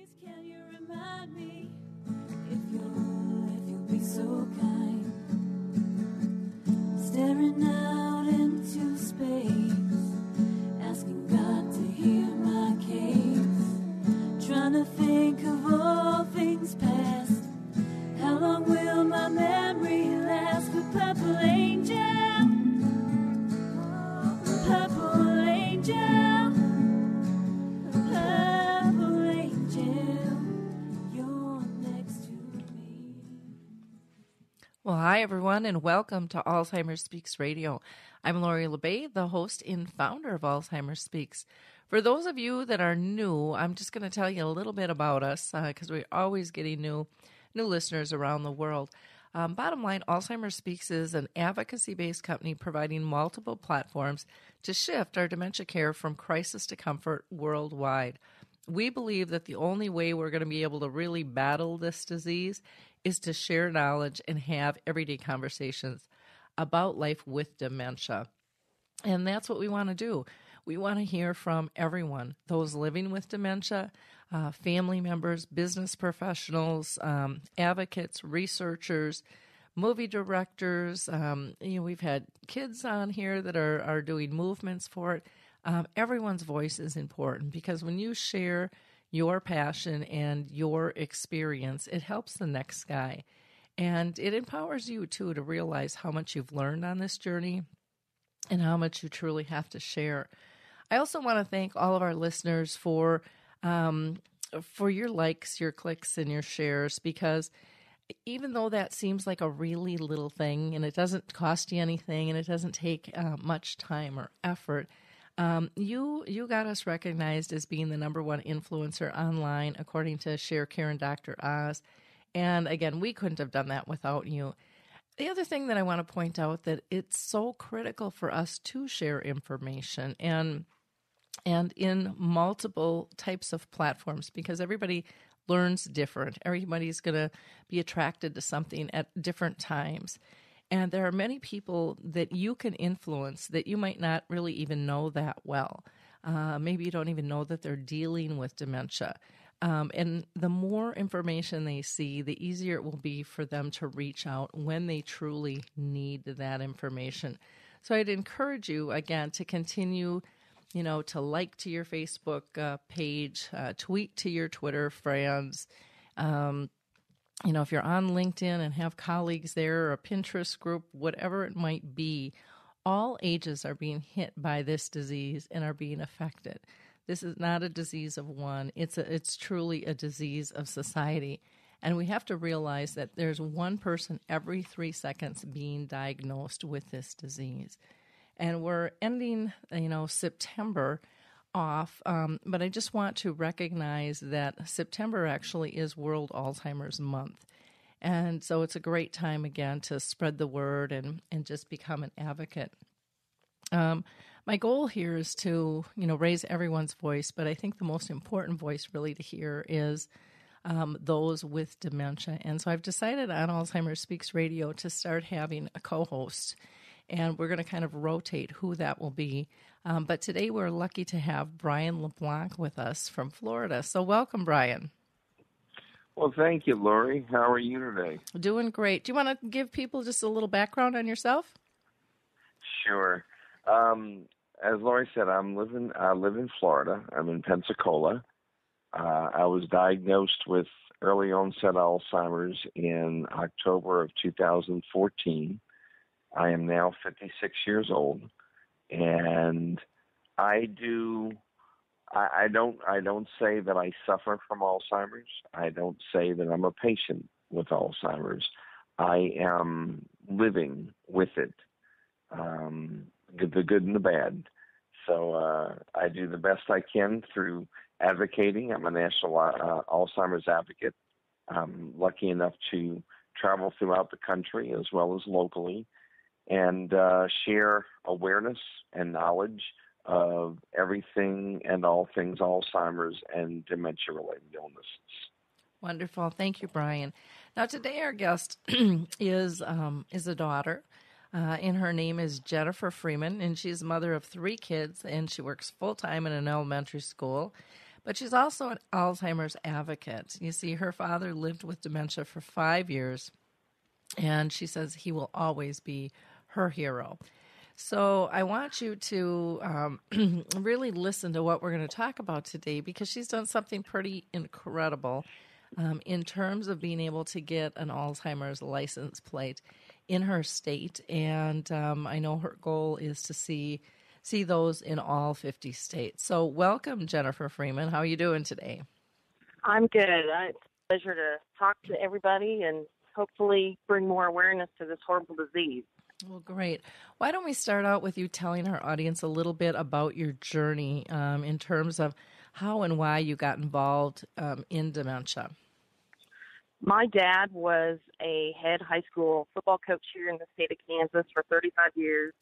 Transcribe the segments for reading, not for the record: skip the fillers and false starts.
Please can you remind me if you'll be so kind, staring out into space, asking God to hear my case, trying to think of all things past. How long will my memory last? With purple angel, purple angel, purple angel, you're next to me. Well, hi, everyone, and welcome to Alzheimer Speaks Radio. I'm Lori LeBay, the host and founder of Alzheimer Speaks. For those of you that are new, I'm just going to tell you a little bit about us because we're always getting new listeners around the world. Bottom line, Alzheimer Speaks is an advocacy-based company providing multiple platforms to shift our dementia care from crisis to comfort worldwide. We believe that the only way we're going to be able to really battle this disease is to share knowledge and have everyday conversations about life with dementia. And that's what we want to do. We want to hear from everyone, those living with dementia, family members, business professionals, advocates, researchers, movie directors. We've had kids on here that are doing movements for it. Everyone's voice is important because when you share your passion and your experience, it helps the next guy. And it empowers you, too, to realize how much you've learned on this journey and how much you truly have to share. I also want to thank all of our listeners for your likes, your clicks, and your shares, because even though that seems like a really little thing and it doesn't cost you anything and it doesn't take much time or effort, you got us recognized as being the number one influencer online, according to Share Care and Dr. Oz. And again, we couldn't have done that without you. The other thing that I want to point out that it's so critical for us to share information and in multiple types of platforms, because everybody learns different. Everybody's going to be attracted to something at different times. And there are many people that you can influence that you might not really even know that well. Maybe you don't even know that they're dealing with dementia. And the more information they see, the easier it will be for them to reach out when they truly need that information. So I'd encourage you, again, to continue, to like to your Facebook page, tweet to your Twitter friends. If you're on LinkedIn and have colleagues there or a Pinterest group, whatever it might be, all ages are being hit by this disease and are being affected. This is not a disease of one. It's truly a disease of society. And we have to realize that there's one person every 3 seconds being diagnosed with this disease. And we're ending, September off, but I just want to recognize that September actually is World Alzheimer's Month. And so it's a great time, again, to spread the word and just become an advocate. My goal here is to, raise everyone's voice, but I think the most important voice really to hear is those with dementia. And so I've decided on Alzheimer Speaks Radio to start having a co-host, and we're going to kind of rotate who that will be. But today we're lucky to have Brian LeBlanc with us from Florida. So welcome, Brian. Well, thank you, Lori. How are you today? Doing great. Do you want to give people just a little background on yourself? Sure. As Lori said, I live in Florida. I'm in Pensacola. I was diagnosed with early onset Alzheimer's in October of 2014. I am now 56 years old, and I don't say that I suffer from Alzheimer's. I don't say that I'm a patient with Alzheimer's. I am living with it. The good and the bad. So I do the best I can through advocating. I'm a national Alzheimer's advocate. I'm lucky enough to travel throughout the country as well as locally and share awareness and knowledge of everything and all things Alzheimer's and dementia-related illnesses. Wonderful. Thank you, Brian. Now, today our guest is a daughter. And her name is Jennifer Freeman, and she's a mother of 3 kids, and she works full-time in an elementary school. but she's also an Alzheimer's advocate. You see, her father lived with dementia for 5 years, and she says he will always be her hero. So I want you to really listen to what we're going to talk about today, because she's done something pretty incredible in terms of being able to get an Alzheimer's license plate in her state. And I know her goal is to see those in all 50 states. So welcome, Jennifer Freeman. How are you doing today? I'm good. It's a pleasure to talk to everybody and hopefully bring more awareness to this horrible disease. Well, great. Why don't we start out with you telling our audience a little bit about your journey in terms of how and why you got involved in dementia? My dad was a head high school football coach here in the state of Kansas for 35 years.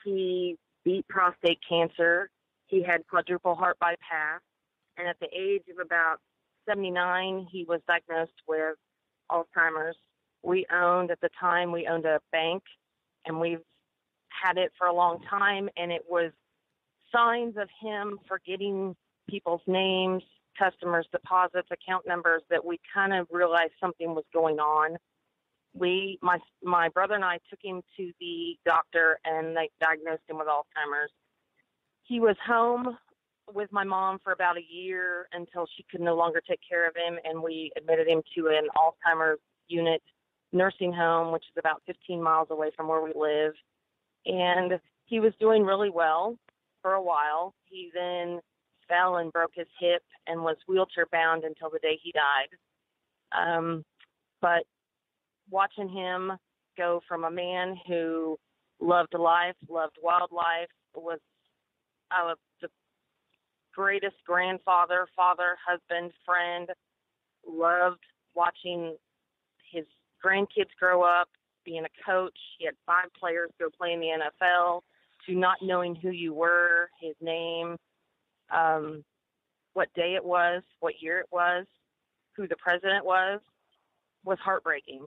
He beat prostate cancer. He had quadruple heart bypass. And at the age of about 79, he was diagnosed with Alzheimer's. At the time, we owned a bank, and we've had it for a long time, and it was signs of him forgetting people's names, customers' deposits, account numbers, that we kind of realized something was going on. My brother and I took him to the doctor, and they diagnosed him with Alzheimer's. He was home with my mom for about a year until she could no longer take care of him, and we admitted him to an Alzheimer's unit nursing home, which is about 15 miles away from where we live. And he was doing really well for a while. He then fell and broke his hip and was wheelchair bound until the day he died. But watching him go from a man who loved life, loved wildlife, was the greatest grandfather, father, husband, friend, loved watching his grandkids grow up, being a coach. He had 5 players go play in the NFL, to not knowing who you were, his name, what day it was, what year it was, who the president was heartbreaking.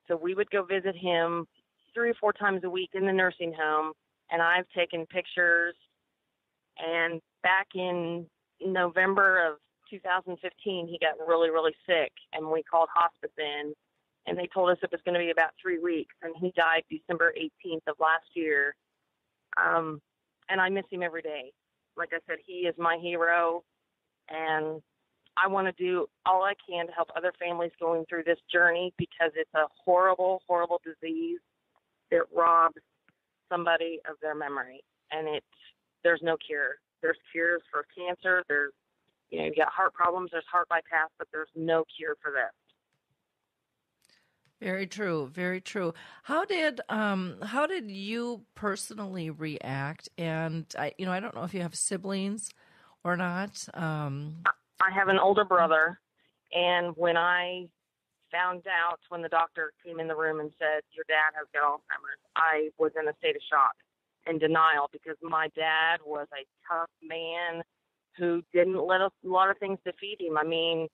So we would go visit him 3 or 4 times a week in the nursing home, and I've taken pictures. And back in November of 2015, he got really, really sick, and we called hospice in, and they told us it was going to be about 3 weeks, and he died December 18th of last year. And I miss him every day. Like I said, he is my hero, and I want to do all I can to help other families going through this journey, because it's a horrible, horrible disease that robs somebody of their memory, and there's no cure. There's cures for cancer. You got heart problems. There's heart bypass, but there's no cure for this. Very true. Very true. How did you personally react? And I don't know if you have siblings or not. I have an older brother, and when I found out, when the doctor came in the room and said, your dad has got Alzheimer's, I was in a state of shock and denial, because my dad was a tough man who didn't let a lot of things defeat him. I mean,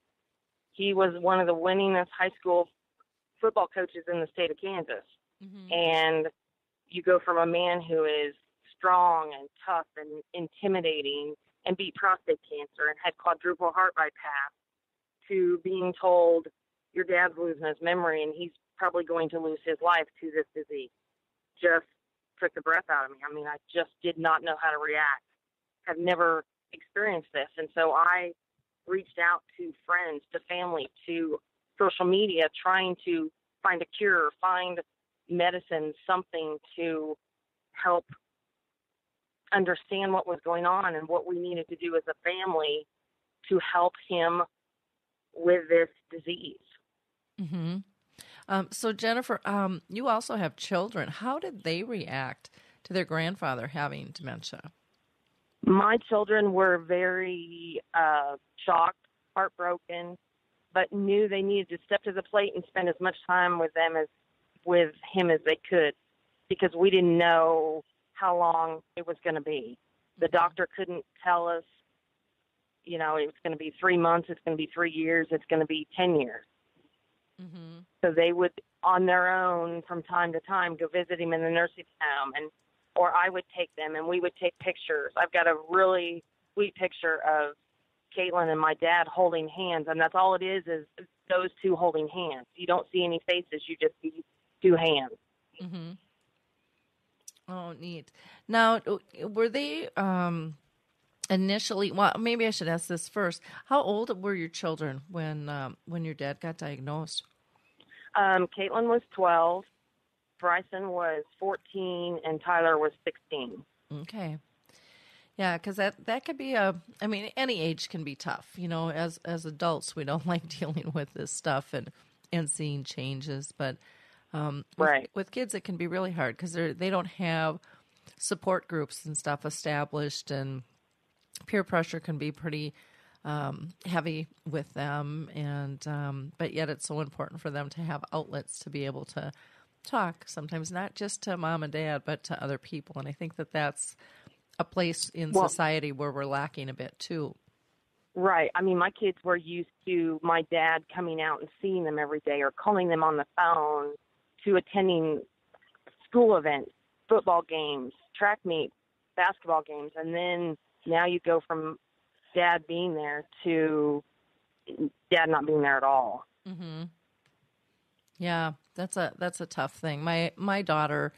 he was one of the winningest high school football coaches in the state of Kansas. Mm-hmm. And you go from a man who is strong and tough and intimidating and beat prostate cancer and had quadruple heart bypass, to being told your dad's losing his memory and he's probably going to lose his life to this disease. Just took the breath out of me. I mean, I just did not know how to react. I've never experienced this. And so I reached out to friends, to family, to social media, trying to find a cure, find medicine, something to help understand what was going on and what we needed to do as a family to help him with this disease. Mm-hmm. So Jennifer, you also have children. How did they react to their grandfather having dementia? My children were very shocked, heartbroken, but knew they needed to step to the plate and spend as much time with him as they could, because we didn't know how long it was going to be. The doctor couldn't tell us, it's going to be 3 months, it's going to be 3 years, it's going to be 10 years. Mm-hmm. So they would, on their own, from time to time, go visit him in the nursing home, or I would take them and we would take pictures. I've got a really sweet picture of Caitlin and my dad holding hands, and that's all it is those two holding hands. You don't see any faces. You just see two hands. Mm-hmm. Oh, neat. Now, were they initially, well, maybe I should ask this first. How old were your children when your dad got diagnosed? Caitlin was 12, Bryson was 14, and Tyler was 16. Okay. Yeah, because that could be any age can be tough. You know, as adults, we don't like dealing with this stuff and seeing changes. But right. with kids, it can be really hard because they don't have support groups and stuff established, and peer pressure can be pretty heavy with them. And but yet it's so important for them to have outlets to be able to talk, sometimes not just to mom and dad, but to other people. And I think that's a place in society where we're lacking a bit too. Right. I mean, my kids were used to my dad coming out and seeing them every day, or calling them on the phone, to attending school events, football games, track meets, basketball games. And then now you go from dad being there to dad not being there at all. Mm-hmm. Yeah, that's a tough thing. My daughter,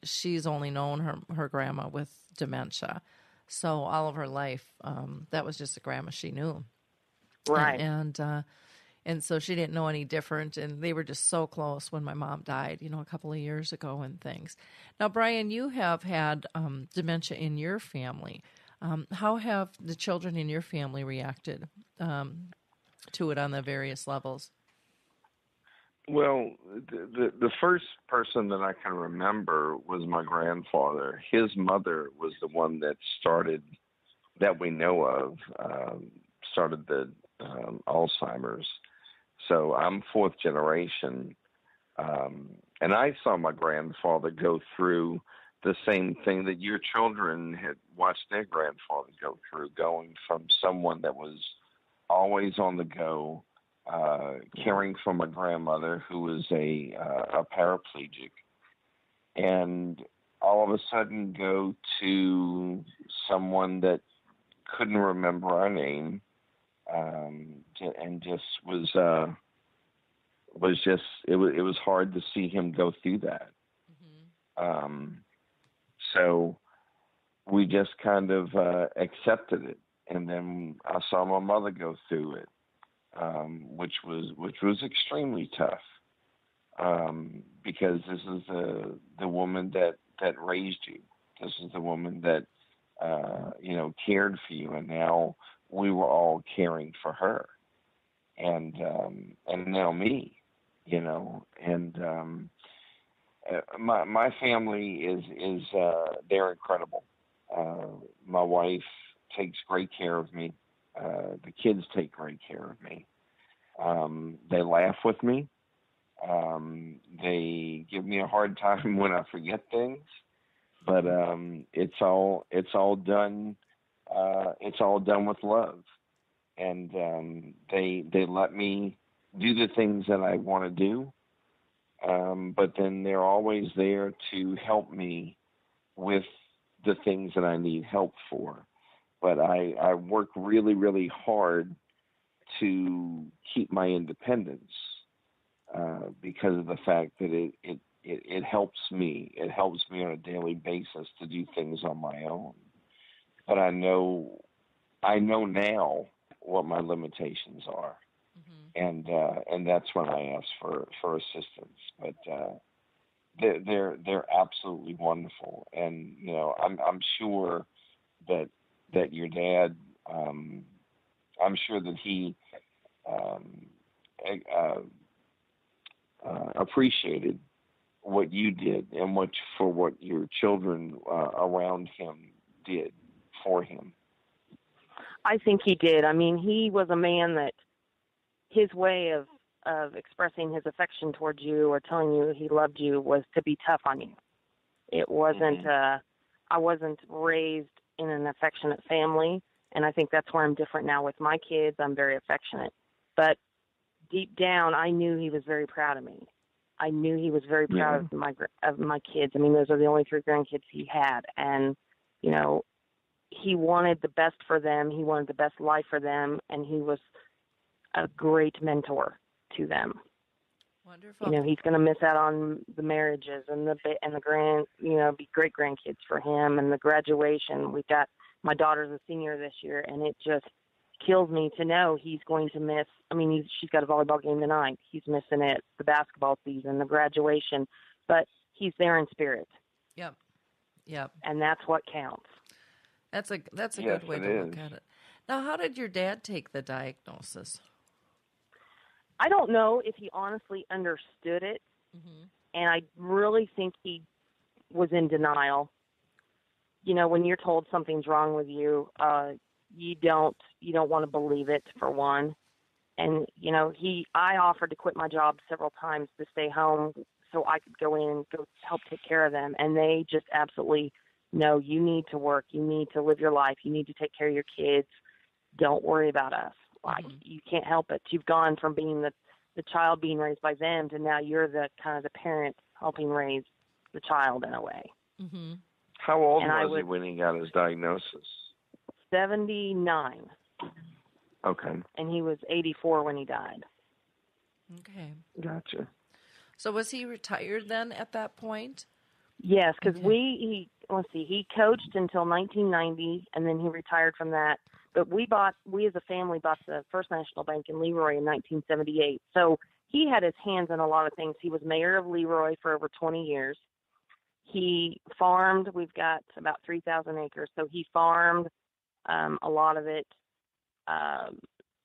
she's only known her grandma with dementia. So all of her life, that was just the grandma she knew. Right. And so she didn't know any different. And they were just so close when my mom died, a couple of years ago and things. Now, Brian, you have had dementia in your family. How have the children in your family reacted to it on the various levels? Well, the first person that I can remember was my grandfather. His mother was the one that started, that we know of, started the Alzheimer's. So I'm fourth generation. And I saw my grandfather go through the same thing that your children had watched their grandfather go through, going from someone that was always on the go, caring for my grandmother, who was a paraplegic, and all of a sudden go to someone that couldn't remember our name, and just was just it was hard to see him go through that. Mm-hmm. So we just kind of accepted it, and then I saw my mother go through it. Which was extremely tough, because this is the woman that raised you. This is the woman that cared for you, and now we were all caring for her, and now me, and my family is they're incredible. My wife takes great care of me. The kids take great care of me. They laugh with me. They give me a hard time when I forget things, but it's all done. It's all done with love, and they let me do the things that I want to do. But then they're always there to help me with the things that I need help for. But I work really, really hard to keep my independence, because of the fact that it helps me. It helps me on a daily basis to do things on my own. But I know now what my limitations are, mm-hmm. and that's when I ask for assistance. But they're absolutely wonderful, and I'm sure that your dad, I'm sure that he appreciated what you did and what your children around him did for him. I think he did. I mean, he was a man that his way of expressing his affection towards you or telling you he loved you was to be tough on you. It wasn't, mm-hmm. I wasn't raised in an affectionate family, and I think that's where I'm different now with my kids. I'm very affectionate. But deep down, I knew he was very proud of me. I knew he was very proud of my kids. I mean, those are the only 3 grandkids he had. And, he wanted the best for them. He wanted the best life for them, and he was a great mentor to them. Wonderful. You know, he's going to miss out on the marriages and the grand, you know, be great grandkids for him, and the graduation. We've got my daughter's a senior this year, and it just kills me to know he's going to miss. I mean, she's got a volleyball game tonight. He's missing it, the basketball season, the graduation, but he's there in spirit. Yep. And that's what counts. That's a Yes, good way it to look is. at it. Now, how did your dad take the diagnosis? I don't know if he honestly understood it, and I really think he was in denial. You know, when you're told something's wrong with you, you don't want to believe it, for one. And you know, I offered to quit my job several times to stay home so I could go in and go help take care of them, and they just absolutely, no, you need to work, you need to live your life, you need to take care of your kids. Don't worry about us. Like, you can't help it. You've gone from being the child being raised by them to now you're the kind of the parent helping raise the child in a way. Mm-hmm. How old was he when he got his diagnosis? 79. Okay. And he was 84 when he died. Okay. Gotcha. So was he retired then at that point? Yes, because he coached until 1990, and then he retired from that. But we as a family bought the First National Bank in Leroy in 1978. So he had his hands in a lot of things. He was mayor of Leroy for over 20 years. He farmed. We've got about 3,000 acres. So he farmed a lot of it.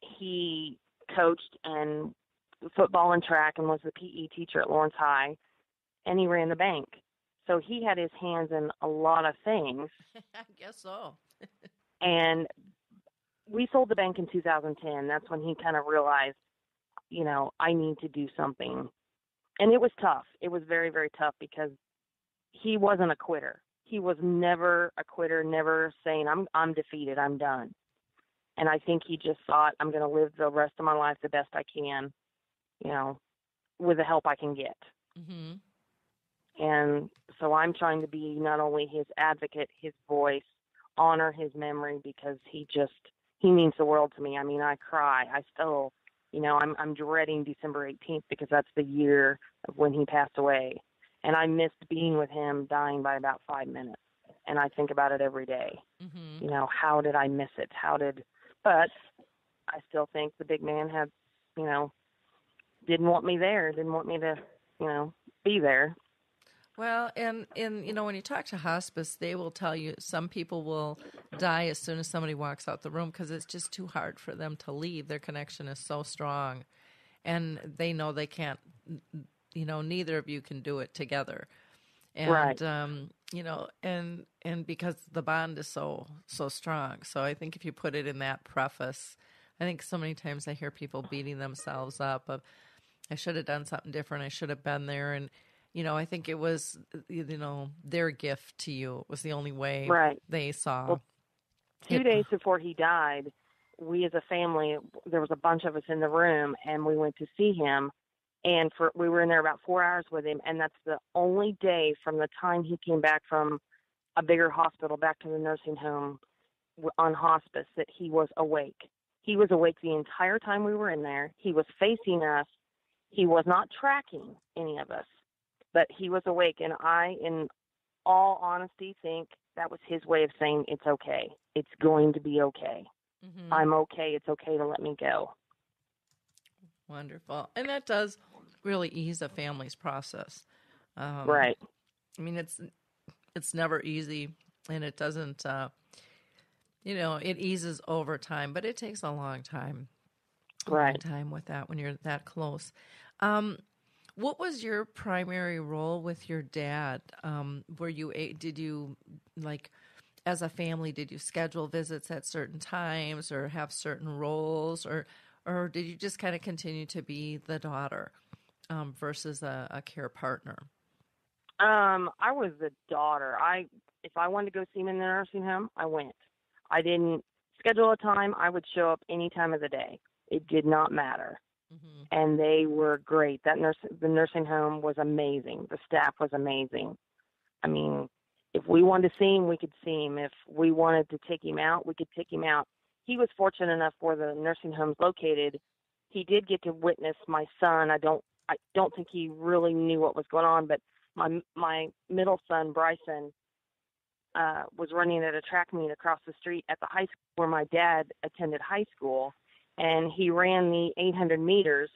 He coached and football and track and was the PE teacher at Lawrence High, and he ran the bank. So he had his hands in a lot of things. I guess so. And we sold the bank in 2010. That's when he kind of realized, you know, I need to do something. And it was tough. It was very, very tough because he wasn't a quitter. He was never a quitter, never saying, I'm defeated, I'm done. And I think he just thought, I'm going to live the rest of my life the best I can, you know, with the help I can get. Mm-hmm. And so I'm trying to be not only his advocate, his voice, honor his memory, because he means the world to me. I mean, I cry. I still, you know, I'm dreading December 18th because that's the year of when he passed away. And I missed being with him, dying by about 5 minutes. And I think about it every day. Mm-hmm. You know, how did I miss it? But I still think the big man had, you know, didn't want me there, didn't want me to, you know, be there. Well, and you know, when you talk to hospice, they will tell you some people will die as soon as somebody walks out the room because it's just too hard for them to leave. Their connection is so strong, and they know they can't, you know, neither of you can do it together. And, right. You know, and because the bond is so strong. So I think if you put it in that preface, I think so many times I hear people beating themselves up of, I should have done something different. I should have been there. And, you know, I think it was, you know, their gift to you. It was the only way they saw. Well, 2 days before he died, we as a family, there was a bunch of us in the room, and we went to see him. And we were in there about 4 hours with him, and that's the only day from the time he came back from a bigger hospital back to the nursing home on hospice that he was awake. He was awake the entire time we were in there. He was facing us. He was not tracking any of us, but he was awake. And I, in all honesty, think that was his way of saying, it's okay. It's going to be okay. Mm-hmm. I'm okay. It's okay to let me go. Wonderful. And that does really ease a family's process. Right. I mean, it's never easy, and it doesn't, you know, it eases over time, but it takes a long time. Right. Long time with that when you're that close. What was your primary role with your dad? Did you, like, as a family, did you schedule visits at certain times or have certain roles, or did you just kind of continue to be the daughter versus a care partner? I was the daughter. If I wanted to go see him in the nursing home, I went. I didn't schedule a time. I would show up any time of the day. It did not matter. Mm-hmm. And they were great. The nursing home was amazing. The staff was amazing. I mean, If we wanted to see him, we could see him. If we wanted to take him out, we could take him out. He was fortunate enough where the nursing home's located. He did get to witness my son. I don't think he really knew what was going on, but my middle son, Bryson, was running at a track meet across the street at the high school where my dad attended high school, and he ran the 800 meters,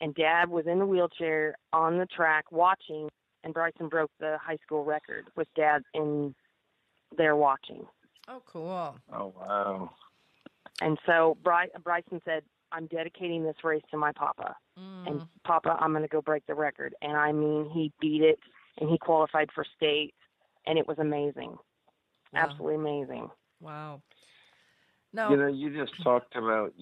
and Dad was in the wheelchair on the track watching, and Bryson broke the high school record with Dad in there watching. Oh, cool. Oh, wow. And so Bryson said, I'm dedicating this race to my papa. And Papa, I'm going to go break the record. And I mean, he beat it, and he qualified for state, and it was amazing. Wow. Absolutely amazing. Wow. Now, You just talked about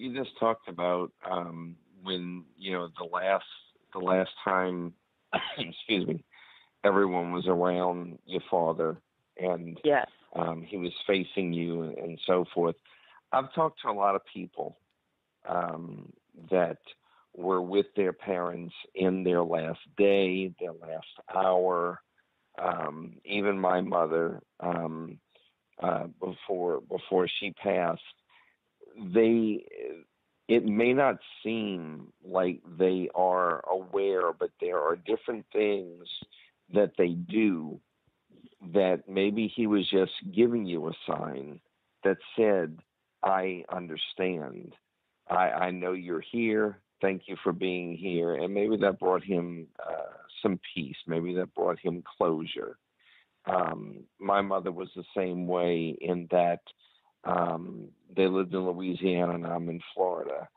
when the last time excuse me, everyone was around your father, and yes, he was facing you and so forth. I've talked to a lot of people that were with their parents in their last day, their last hour. Even my mother, before she passed, it may not seem like they are aware, but there are different things that they do that maybe he was just giving you a sign that said, I understand. I know you're here. Thank you for being here. And maybe that brought him some peace. Maybe that brought him closure. My mother was the same way in that they lived in Louisiana and I'm in Florida.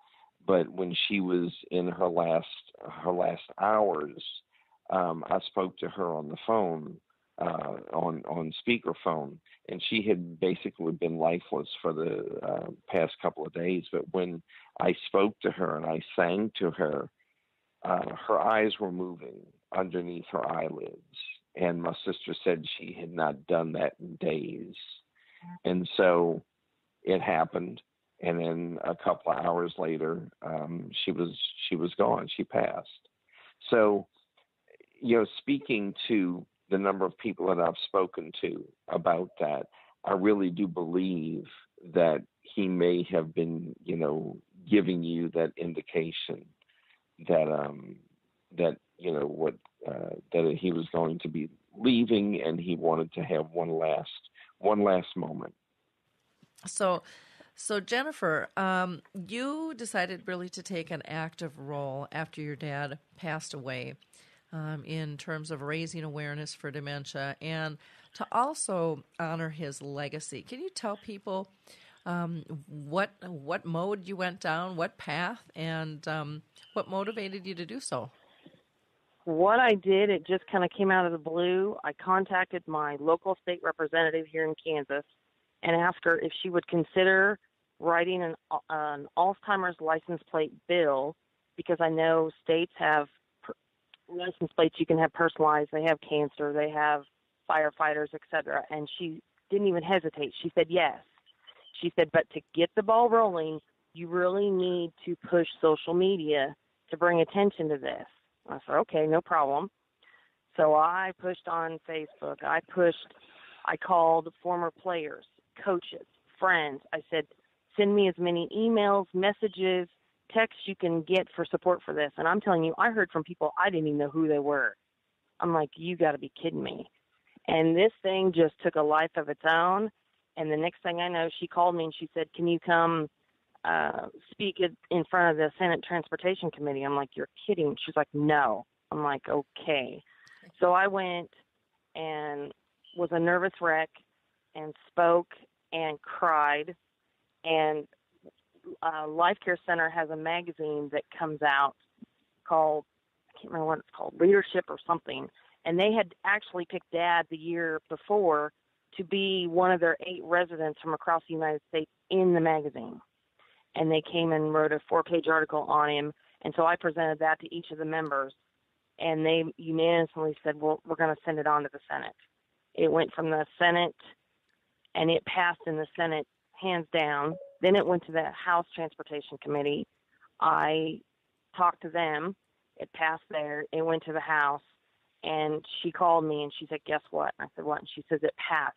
But when she was in her last hours, I spoke to her on the phone, on speakerphone, and she had basically been lifeless for the past couple of days. But when I spoke to her and I sang to her, her eyes were moving underneath her eyelids. And my sister said she had not done that in days. And so it happened. And then a couple of hours later, she was gone. She passed. So, speaking to the number of people that I've spoken to about that, I really do believe that he may have been, giving you that indication that that he was going to be leaving, and he wanted to have one last moment. So Jennifer, you decided really to take an active role after your dad passed away, in terms of raising awareness for dementia and to also honor his legacy. Can you tell people what mode you went down, what path, and what motivated you to do so? What I did, it just kind of came out of the blue. I contacted my local state representative here in Kansas and asked her if she would consider writing an Alzheimer's license plate bill, because I know states have license plates you can have personalized. They have cancer, they have firefighters, etc. And she didn't even hesitate. She said yes. She said, but to get the ball rolling, you really need to push social media to bring attention to this. I said, okay, no problem. So I pushed on Facebook. I called former players, coaches, friends. I said, send me as many emails, messages, texts you can get for support for this. And I'm telling you, I heard from people I didn't even know who they were. I'm like, you got to be kidding me. And this thing just took a life of its own. And the next thing I know, she called me and she said, can you come speak in front of the Senate Transportation Committee? I'm like, you're kidding. She's like, no. I'm like, okay. So I went and was a nervous wreck and spoke and cried. And Life Care Center has a magazine that comes out called, I can't remember what it's called, Leadership or something. And they had actually picked Dad the year before to be one of their 8 residents from across the United States in the magazine. And they came and wrote a 4-page article on him. And so I presented that to each of the members. And they unanimously said, well, we're going to send it on to the Senate. It went from the Senate, and it passed in the Senate hands down. Then it went to the House Transportation Committee. I talked to them. It passed there. It went to the House. And she called me and she said, guess what? And I said, what? And she says, it passed.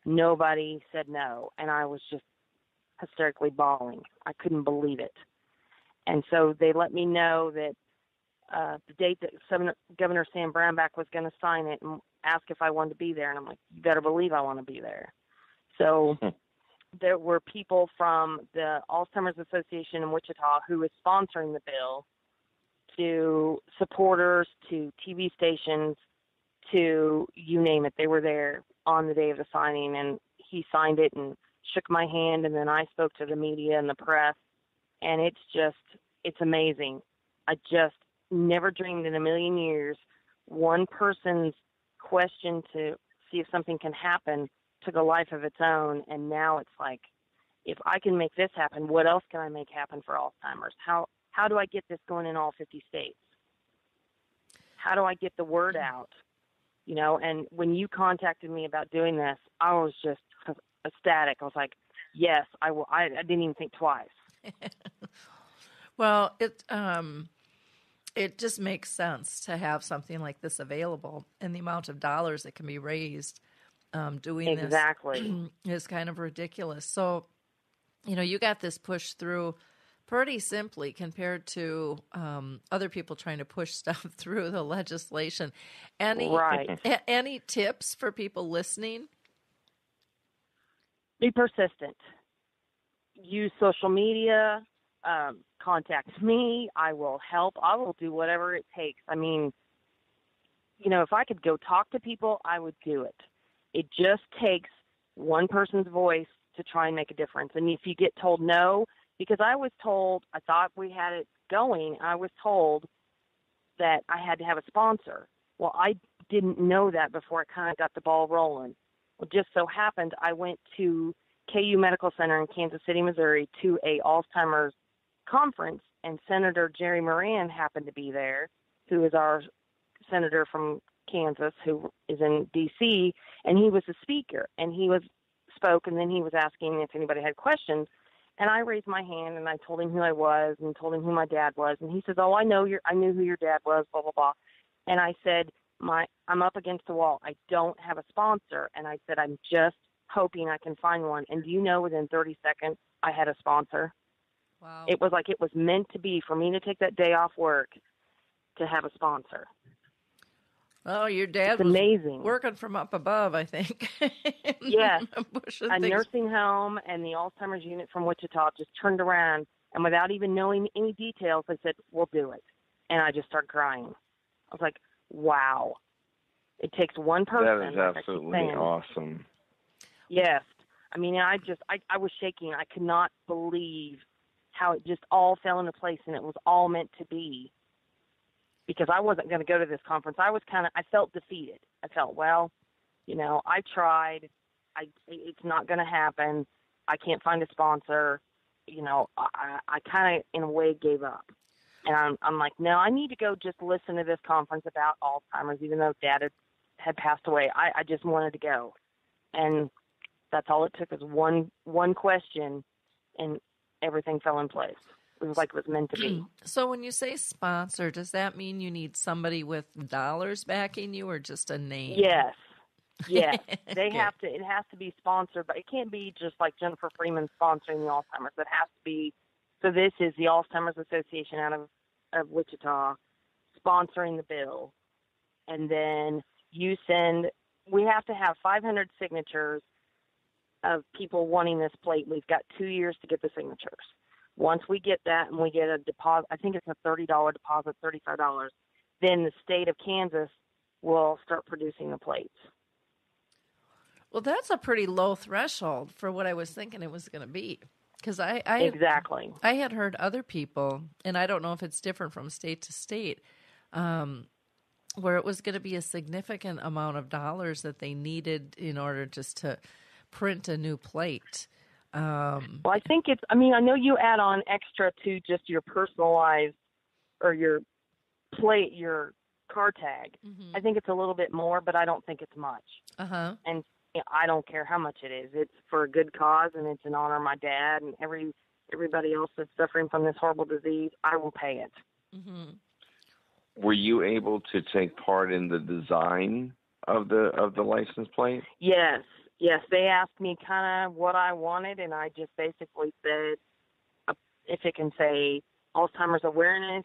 Nobody said no. And I was just hysterically bawling. I couldn't believe it. And so they let me know that the date that Governor Sam Brownback was going to sign it and ask if I wanted to be there. And I'm like, you better believe I want to be there. So there were people from the Alzheimer's Association in Wichita who was sponsoring the bill, to supporters, to TV stations, to you name it. They were there on the day of the signing, and he signed it and shook my hand, and then I spoke to the media and the press, and it's amazing. I just never dreamed in a million years one person's question to see if something can happen took a life of its own, and now it's like, if I can make this happen, what else can I make happen for Alzheimer's? How do I get this going in all 50 states? How do I get the word out? You know, and when you contacted me about doing this, I was just ecstatic. I was like, yes, I will. I didn't even think twice. Well, it just makes sense to have something like this available, and the amount of dollars that can be raised doing exactly. this is kind of ridiculous. So, you know, you got this pushed through pretty simply compared to other people trying to push stuff through the legislation. Any tips for people listening? Be persistent. Use social media. Contact me. I will help. I will do whatever it takes. I mean, you know, if I could go talk to people, I would do it. It just takes one person's voice to try and make a difference. And if you get told no, because I was told, I thought we had it going, I was told that I had to have a sponsor. Well, I didn't know that before I kind of got the ball rolling. Well, just so happened I went to KU Medical Center in Kansas City, Missouri, to a Alzheimer's conference, and Senator Jerry Moran happened to be there, who is our senator from Kansas, who is in D.C., and he was a speaker, and he spoke, and then he was asking if anybody had questions, and I raised my hand, and I told him who I was, and told him who my dad was, and he says, oh, I knew who your dad was, blah, blah, blah, and I said, I'm up against the wall. I don't have a sponsor, and I said, I'm just hoping I can find one, and do you know, within 30 seconds, I had a sponsor. Wow. It was like it was meant to be for me to take that day off work to have a sponsor. Oh, your dad was amazing. Working from up above, I think. Yes. A nursing home and the Alzheimer's unit from Wichita just turned around, and without even knowing any details, they said, we'll do it. And I just started crying. I was like, wow. It takes one person. That is absolutely awesome. Yes. I mean, I was shaking. I could not believe how it just all fell into place, and it was all meant to be. Because I wasn't going to go to this conference. I felt defeated. I felt, well, you know, I tried. It's not going to happen. I can't find a sponsor. You know, I kind of, in a way, gave up. And I'm like, no, I need to go just listen to this conference about Alzheimer's, even though Dad had passed away. I just wanted to go. And that's all it took, was one question, and everything fell in place. It was like it was meant to be. So when you say sponsor, does that mean you need somebody with dollars backing you, or just a name? Yes. Yes. It has to be sponsored, but it can't be just like Jennifer Freeman sponsoring the Alzheimer's. It has to be, so this is the Alzheimer's Association out of Wichita sponsoring the bill. And then we have to have 500 signatures of people wanting this plate. We've got 2 years to get the signatures. Once we get that and we get a deposit, I think it's a $30 deposit, $35, then the state of Kansas will start producing the plates. Well, that's a pretty low threshold for what I was thinking it was going to be. Because Exactly. I had heard other people, and I don't know if it's different from state to state, where it was going to be a significant amount of dollars that they needed in order just to print a new plate. Well, I think I know you add on extra to just your personalized or your plate, your car tag. Mm-hmm. I think it's a little bit more, but I don't think it's much. Uh-huh. And I don't care how much it is. It's for a good cause, and it's in honor of my dad and everybody else that's suffering from this horrible disease. I will pay it. Mm-hmm. Were you able to take part in the design of the license plate? Yes. They asked me kind of what I wanted, and I just basically said if it can say Alzheimer's awareness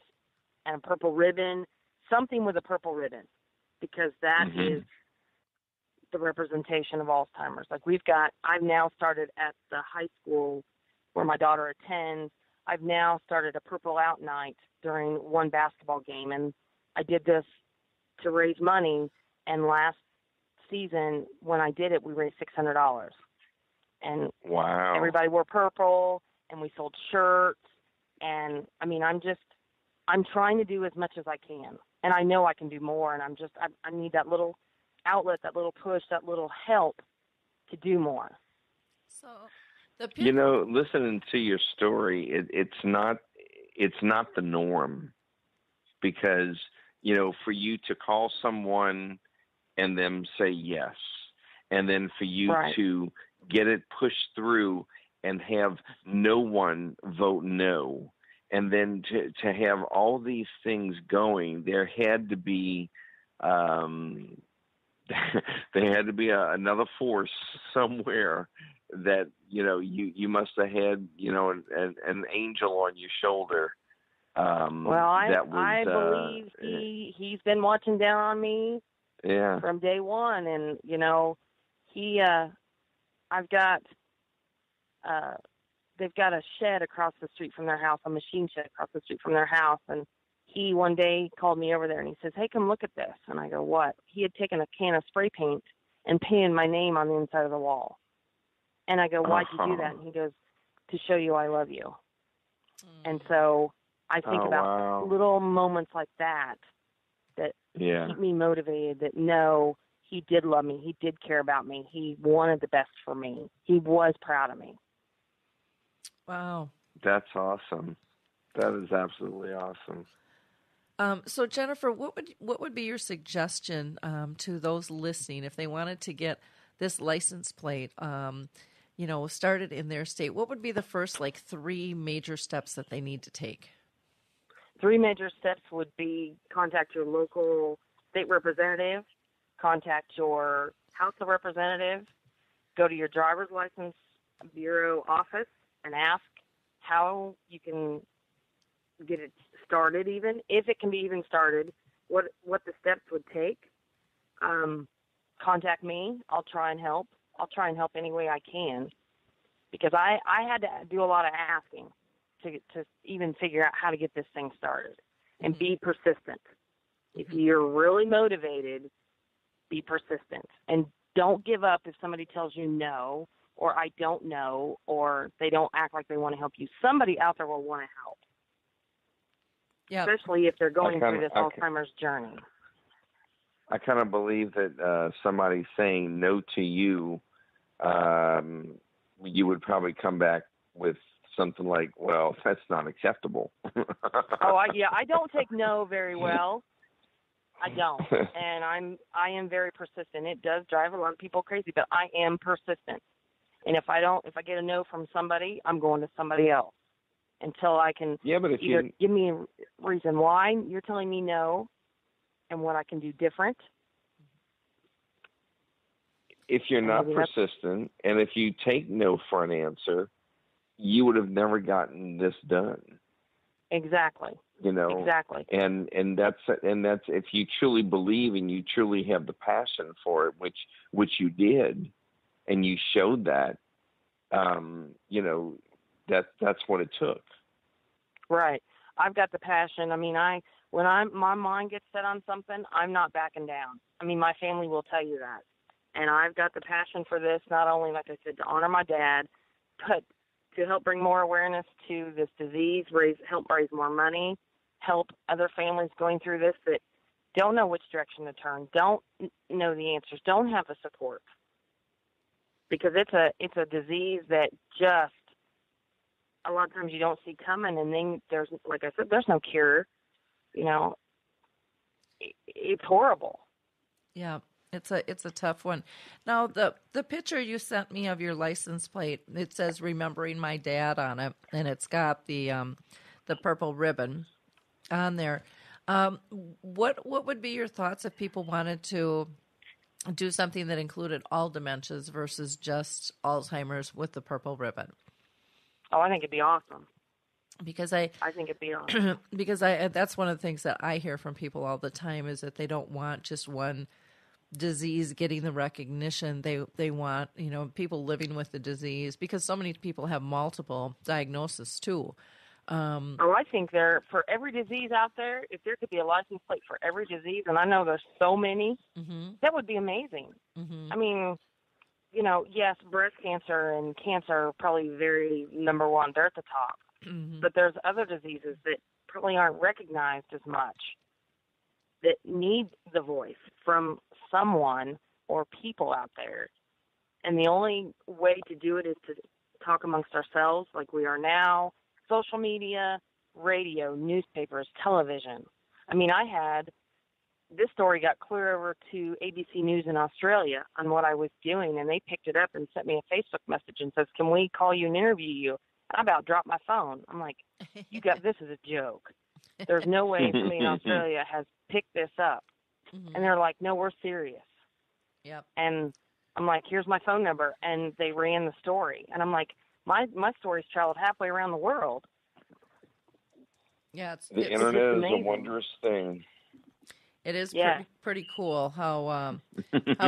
and a purple ribbon, something with a purple ribbon, because that is the representation of Alzheimer's. Like I've now started at the high school where my daughter attends. I've now started a purple out night during one basketball game, and I did this to raise money. And last season, when I did it, we raised $600. And wow, everybody wore purple, and we sold shirts. And I mean, I'm trying to do as much as I can, and I know I can do more. And I need that little outlet, that little push, that little help to do more. So, listening to your story, it's not the norm, because for you to call someone and them say yes, and then for you to get it pushed through and have no one vote no, and then to have all these things going, there had to be another force somewhere that you must have had an angel on your shoulder. I believe he's been watching down on me from day one, and they've got a shed across the street from their house, a machine shed across the street from their house, and he one day called me over there and he says, "Hey, come look at this." And I go, "What?" He had taken a can of spray paint and painted my name on the inside of the wall. And I go, "Why'd you do that?" And he goes, "To show you I love you." And so I think about little moments like that keep me motivated, that no, he did love me. He did care about me. He wanted the best for me. He was proud of me. Wow. That's awesome. That is absolutely awesome. So Jennifer, what would be your suggestion to those listening if they wanted to get this license plate, started in their state? What would be the first 3 major steps that they need to take? 3 major steps would be contact your local state representative, contact your House of Representatives, go to your driver's license bureau office and ask how you can get it started, even if it can be even started, what the steps would take. Contact me. I'll try and help. I'll try and help any way I can, because I had to do a lot of asking to even figure out how to get this thing started, and be persistent. If you're really motivated, be persistent, and don't give up if somebody tells you no, or I don't know, or they don't act like they want to help you. Somebody out there will want to help. Yep. Especially if they're going through this Alzheimer's journey. I kind of believe that somebody saying no to you, you would probably come back with something like, "Well, that's not acceptable." I don't take no very well. I don't, and I am very persistent. It does drive a lot of people crazy, but I am persistent. And if I get a no from somebody, I'm going to somebody else until I can either give me a reason why you're telling me no and what I can do different. If you're not persistent, and if you take no for an answer, you would have never gotten this done. Exactly. Exactly. And that's if you truly believe and you truly have the passion for it, which you did, and you showed that, that's what it took. Right. I've got the passion. I mean, when my mind gets set on something, I'm not backing down. I mean, my family will tell you that. And I've got the passion for this, not only, like I said, to honor my dad, but to help bring more awareness to this disease, help raise more money, help other families going through this that don't know which direction to turn, don't know the answers, don't have the support. Because it's a disease that just a lot of times you don't see coming, and then there's, like I said, there's no cure. It's horrible. Yeah. It's a tough one. Now, the picture you sent me of your license plate, it says "Remembering My Dad" on it, and it's got the purple ribbon on there. What would be your thoughts if people wanted to do something that included all dementias versus just Alzheimer's with the purple ribbon? Oh, I think it'd be awesome. Because I think it'd be awesome. because that's one of the things that I hear from people all the time is that they don't want just one disease getting the recognition. They want, people living with the disease, because so many people have multiple diagnoses too. I think for every disease out there, if there could be a license plate for every disease, and I know there's so many, that would be amazing. I mean, yes, breast cancer and cancer are probably very number one. They're at the top. But there's other diseases that probably aren't recognized as much that need the voice from someone or people out there. And the only way to do it is to talk amongst ourselves like we are now. Social media, radio, newspapers, television. I mean, this story got clear over to ABC News in Australia on what I was doing, and they picked it up and sent me a Facebook message and says, "Can we call you and interview you?" I about dropped my phone. I'm like, this is a joke. There's no way somebody in Australia has picked this up. And they're like, "No, we're serious." Yep. And I'm like, "Here's my phone number." And they ran the story. And I'm like, my story's traveled halfway around the world. Yeah, the internet is a wondrous thing. It is pretty cool how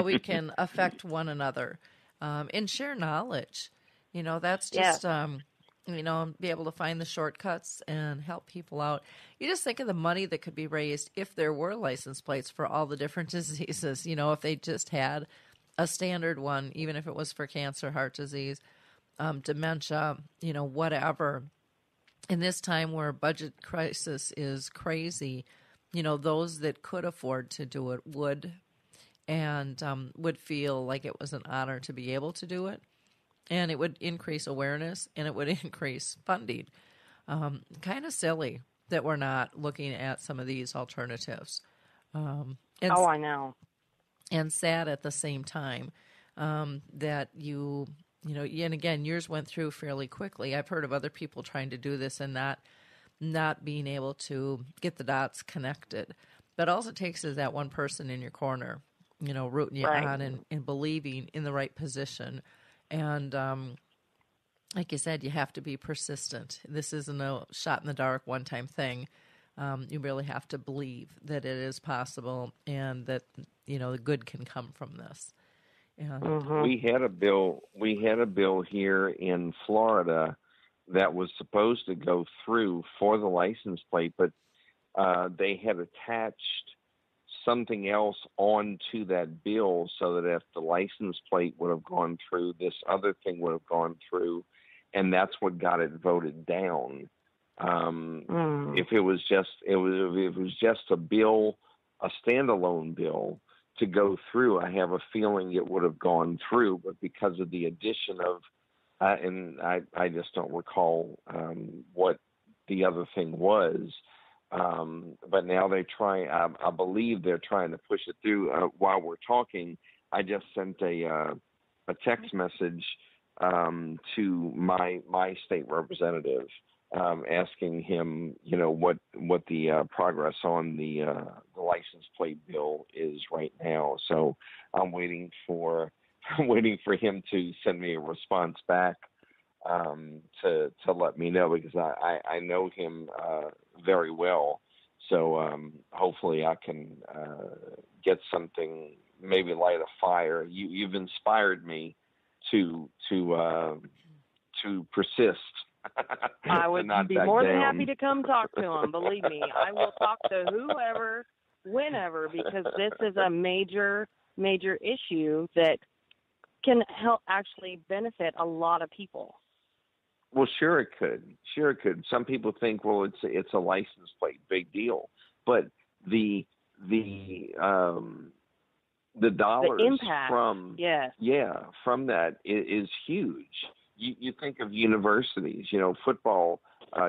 we can affect one another and share knowledge. That's just be able to find the shortcuts and help people out. You just think of the money that could be raised if there were license plates for all the different diseases. If they just had a standard one, even if it was for cancer, heart disease, dementia, whatever. In this time where budget crisis is crazy, those that could afford to do it would, and would feel like it was an honor to be able to do it. And it would increase awareness, and it would increase funding. Kind of silly that we're not looking at some of these alternatives. I know. And sad at the same time that and again, yours went through fairly quickly. I've heard of other people trying to do this and not being able to get the dots connected. But all it takes is that one person in your corner, rooting you on and believing in the right position. And like you said, you have to be persistent. This isn't a shot in the dark, one-time thing. You really have to believe that it is possible and that, the good can come from this. And we had a bill here in Florida that was supposed to go through for the license plate, but they had attached something else onto that bill so that if the license plate would have gone through, this other thing would have gone through, and that's what got it voted down. If it was just a bill, a standalone bill to go through, I have a feeling it would have gone through, but because of the addition of, and I just don't recall what the other thing was. But now I believe they're trying to push it through. While we're talking, I just sent a text message to my state representative, asking him, what the progress on the license plate bill is right now. So I'm waiting for him to send me a response back to let me know, because I know him very well. So hopefully I can get something, maybe light a fire. You've inspired me to persist. I would be more than happy to come talk to him. Believe me, I will talk to whoever, whenever, because this is a major, major issue that can help actually benefit a lot of people. Well, sure it could. Some people think, well, it's a license plate, big deal, but the dollars, the impact from from that is huge. You think of universities, football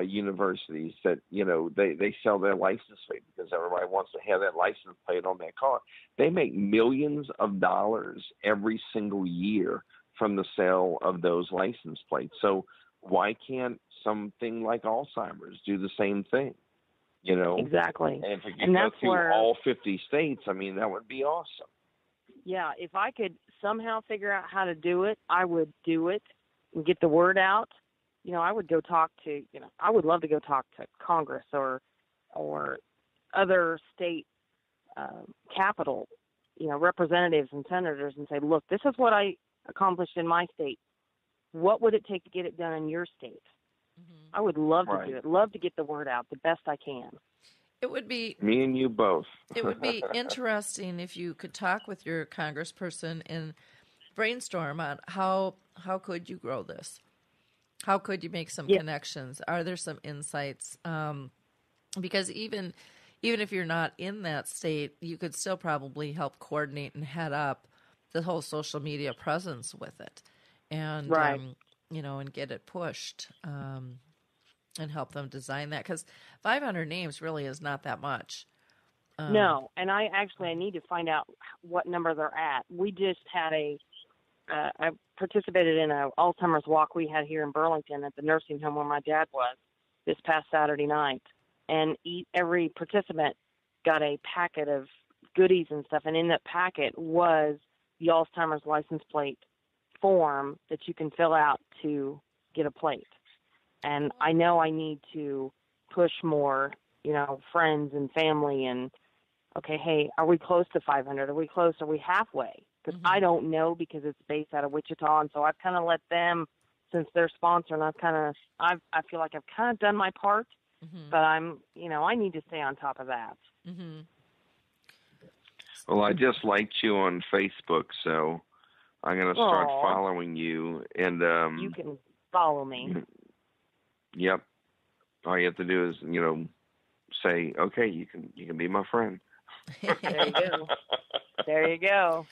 universities that, they sell their license plate because everybody wants to have that license plate on their car. They make millions of dollars every single year from the sale of those license plates. So why can't something like Alzheimer's do the same thing? Exactly. And if it could And go that's through where, all 50 states, I mean, that would be awesome. yeah, if I could somehow figure out how to do it, I would do it and get the word out. I would go talk to, I would love to go talk to Congress or other state capital, representatives and senators and say, look, this is what I accomplished in my state. What would it take to get it done in your state? I would love to do it. Love to get the word out the best I can. It would be me and you both. It would be interesting if you could talk with your congressperson and brainstorm on how could you grow this? How could you make some connections? Are there some insights? Because even if you're not in that state, you could still probably help coordinate and head up the whole social media presence with it, and and get it pushed. And help them design that, because 500 names really is not that much. No, and I need to find out what number they're at. We just had I participated in an Alzheimer's walk we had here in Burlington at the nursing home where my dad was this past Saturday night, and every participant got a packet of goodies and stuff, and in that packet was the Alzheimer's license plate form that you can fill out to get a plate. And I know I need to push more, friends and family and, okay, hey, are we close to 500? Are we close? Are we halfway? Because I don't know, because it's based out of Wichita. And so I've kind of let them, since they're sponsor, and I feel like I've kind of done my part, but I'm, I need to stay on top of that. Well, I just liked you on Facebook, so I'm going to start following you. And you can follow me. Yep. All you have to do is, say, okay, you can be my friend. There you go. There you go.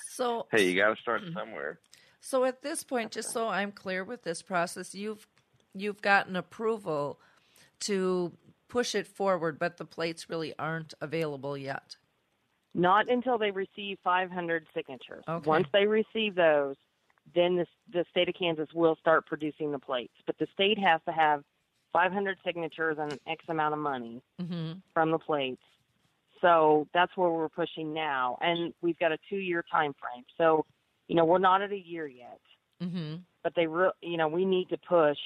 So, hey, you got to start somewhere. So at this point, just so I'm clear with this process, you've gotten approval to push it forward, but the plates really aren't available yet. Not until they receive 500 signatures. Okay. Once they receive those, then the state of Kansas will start producing the plates. But the state has to have 500 signatures and X amount of money from the plates. So that's where we're pushing now. And we've got a 2-year time frame. So, we're not at a year yet. But we need to push.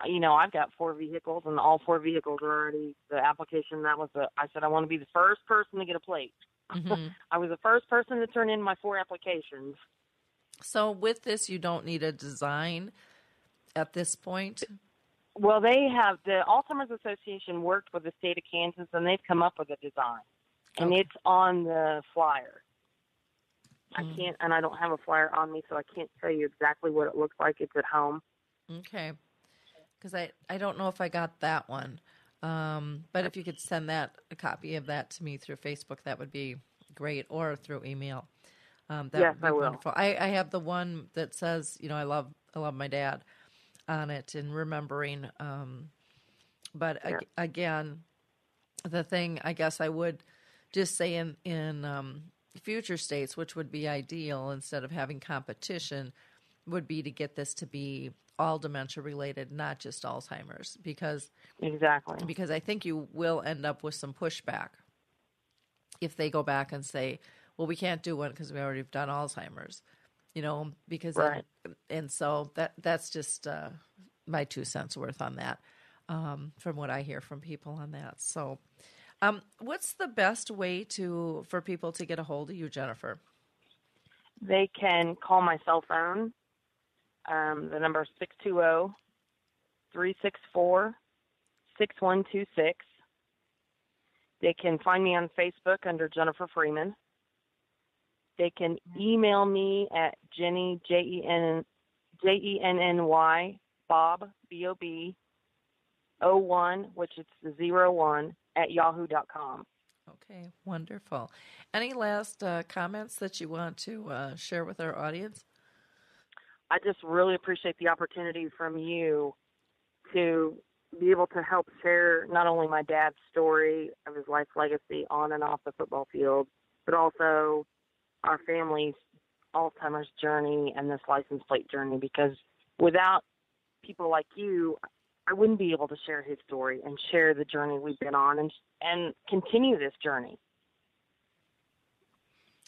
I've got 4 vehicles, and all 4 vehicles are already, the application, I said I want to be the first person to get a plate. I was the first person to turn in my 4 applications. So with this, you don't need a design at this point? Well, the Alzheimer's Association worked with the state of Kansas, and they've come up with a design, and it's on the flyer. I can't, and I don't have a flyer on me, so I can't tell you exactly what it looks like. It's at home. Okay, because I don't know if I got that one, but if you could send a copy of that to me through Facebook, that would be great, or through email. Yes, I will. Wonderful. I have the one that says, I love my dad on it, and remembering. But again, the thing I guess I would just say in future states, which would be ideal instead of having competition, would be to get this to be all dementia related, not just Alzheimer's, because I think you will end up with some pushback if they go back and say, well, we can't do one because we already have done Alzheimer's, because and so that's just my 2 cents worth on that, from what I hear from people on that. So, what's the best way for people to get a hold of you, Jennifer? They can call my cell phone. The number is 620-364-6126. They can find me on Facebook under Jennifer Freeman. They can email me at Jenny, Jenny, Bob, B-O-B, 01, which is the 01, at yahoo.com. Okay, wonderful. Any last comments that you want to share with our audience? I just really appreciate the opportunity from you to be able to help share not only my dad's story of his life legacy on and off the football field, but also our family's Alzheimer's journey and this license plate journey, because without people like you, I wouldn't be able to share his story and share the journey we've been on and continue this journey.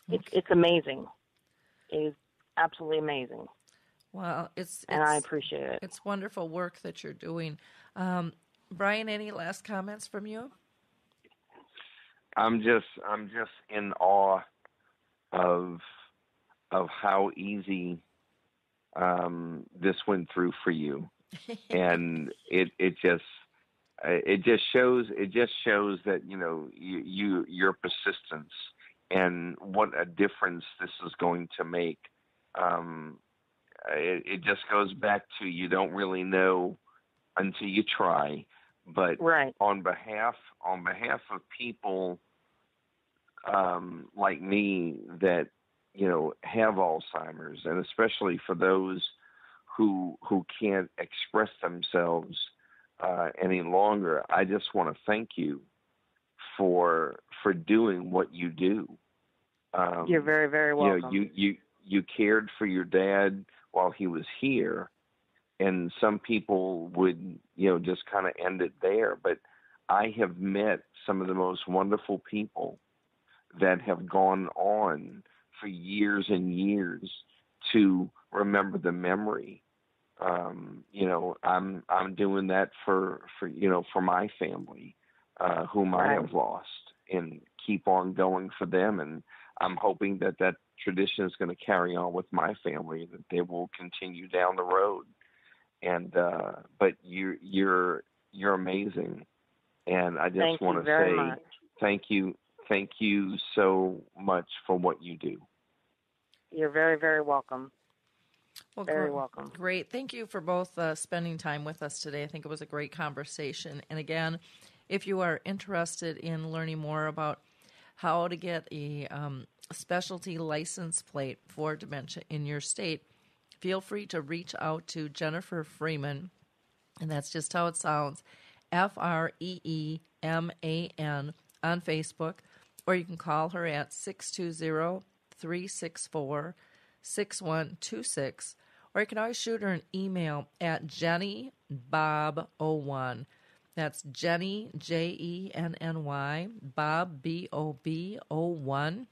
It's amazing. It is absolutely amazing. Well, and I appreciate it. It's wonderful work that you're doing. Brian, any last comments from you? I'm just in awe of how easy this went through for you, and it just shows that your persistence and what a difference this is going to make. It just goes back to you don't really know until you try. But right. on behalf of people like me that have Alzheimer's, and especially for those who can't express themselves any longer, I just want to thank you for doing what you do. You're very, very welcome. You cared for your dad while he was here, and some people would just kind of end it there. But I have met some of the most wonderful people that have gone on for years and years to remember the memory. I'm doing that for my family, whom I have lost, and keep on going for them. And I'm hoping that tradition is going to carry on with my family, that they will continue down the road. And but you're amazing, and I just want to say thank you so much for what you do. You're very, very welcome. Well, very welcome. Great. Thank you for both spending time with us today. I think it was a great conversation. And again, if you are interested in learning more about how to get a specialty license plate for dementia in your state, feel free to reach out to Jennifer Freeman, and that's just how it sounds, Freeman on Facebook, or you can call her at 620-364-6126, or you can always shoot her an email at JennyBob01. That's Jenny, Jenny, Bob, BOB01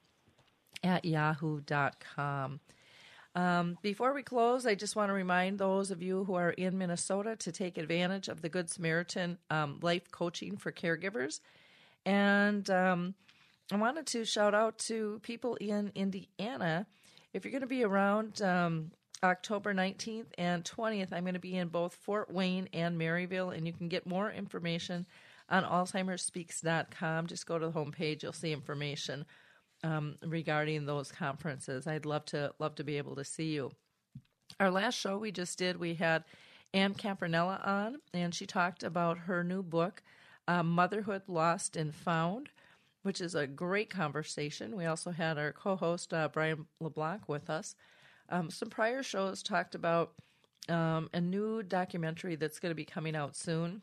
at yahoo.com. Before we close, I just want to remind those of you who are in Minnesota to take advantage of the Good Samaritan life coaching for caregivers. And I wanted to shout out to people in Indiana. If you're going to be around October 19th and 20th, I'm going to be in both Fort Wayne and Maryville, and you can get more information on AlzheimerSpeaks.com. Just go to the homepage. You'll see information regarding those conferences. I'd love to be able to see you. Our last show we just did, we had Ann Campernella on, and she talked about her new book, Motherhood Lost and Found, which is a great conversation. We also had our co-host, Brian LeBlanc, with us. Some prior shows talked about a new documentary that's going to be coming out soon.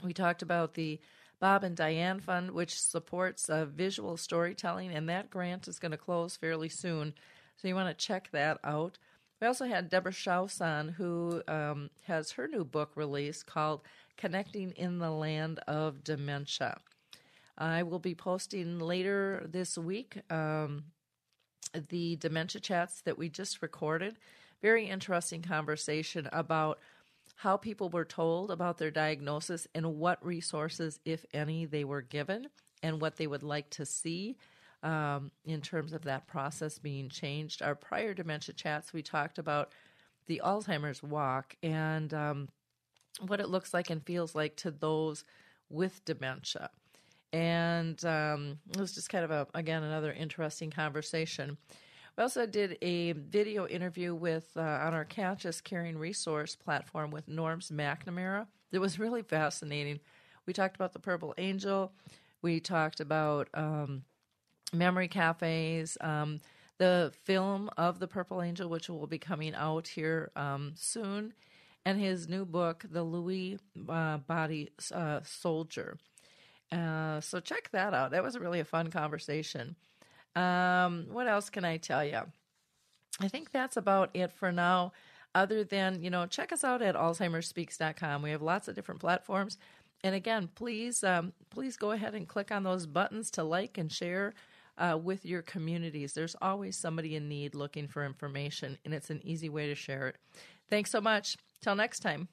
We talked about the Bob and Diane Fund, which supports visual storytelling, and that grant is going to close fairly soon, so you want to check that out. We also had Deborah Schaus on, who has her new book released called Connecting in the Land of Dementia. I will be posting later this week the dementia chats that we just recorded. Very interesting conversation about how people were told about their diagnosis and what resources, if any, they were given and what they would like to see in terms of that process being changed. Our prior dementia chats, we talked about the Alzheimer's walk and what it looks like and feels like to those with dementia. And it was just kind of, again, another interesting conversation. We also did a video interview with on our Conscious Caring Resource platform with Norms McNamara. It was really fascinating. We talked about the Purple Angel. We talked about memory cafes, the film of the Purple Angel, which will be coming out here soon, and his new book, The Lewy Body Soldier. So check that out. That was really a fun conversation. What else can I tell you? I think that's about it for now. other than, check us out at alzheimersspeaks.com. We have lots of different platforms. And again, please go ahead and click on those buttons to like and share with your communities. There's always somebody in need looking for information, and it's an easy way to share it. Thanks so much. Till next time.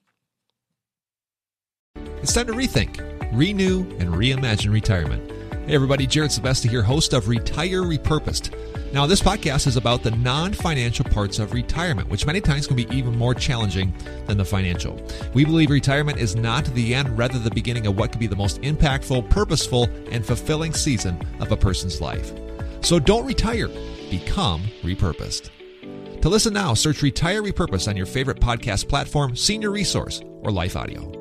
It's time to rethink, renew, and reimagine retirement. Hey everybody, Jared Sylvester here, host of Retire Repurposed. Now, this podcast is about the non-financial parts of retirement, which many times can be even more challenging than the financial. We believe retirement is not the end, rather the beginning of what could be the most impactful, purposeful, and fulfilling season of a person's life. So don't retire, become repurposed. To listen now, search Retire Repurposed on your favorite podcast platform, Senior Resource, or Life Audio.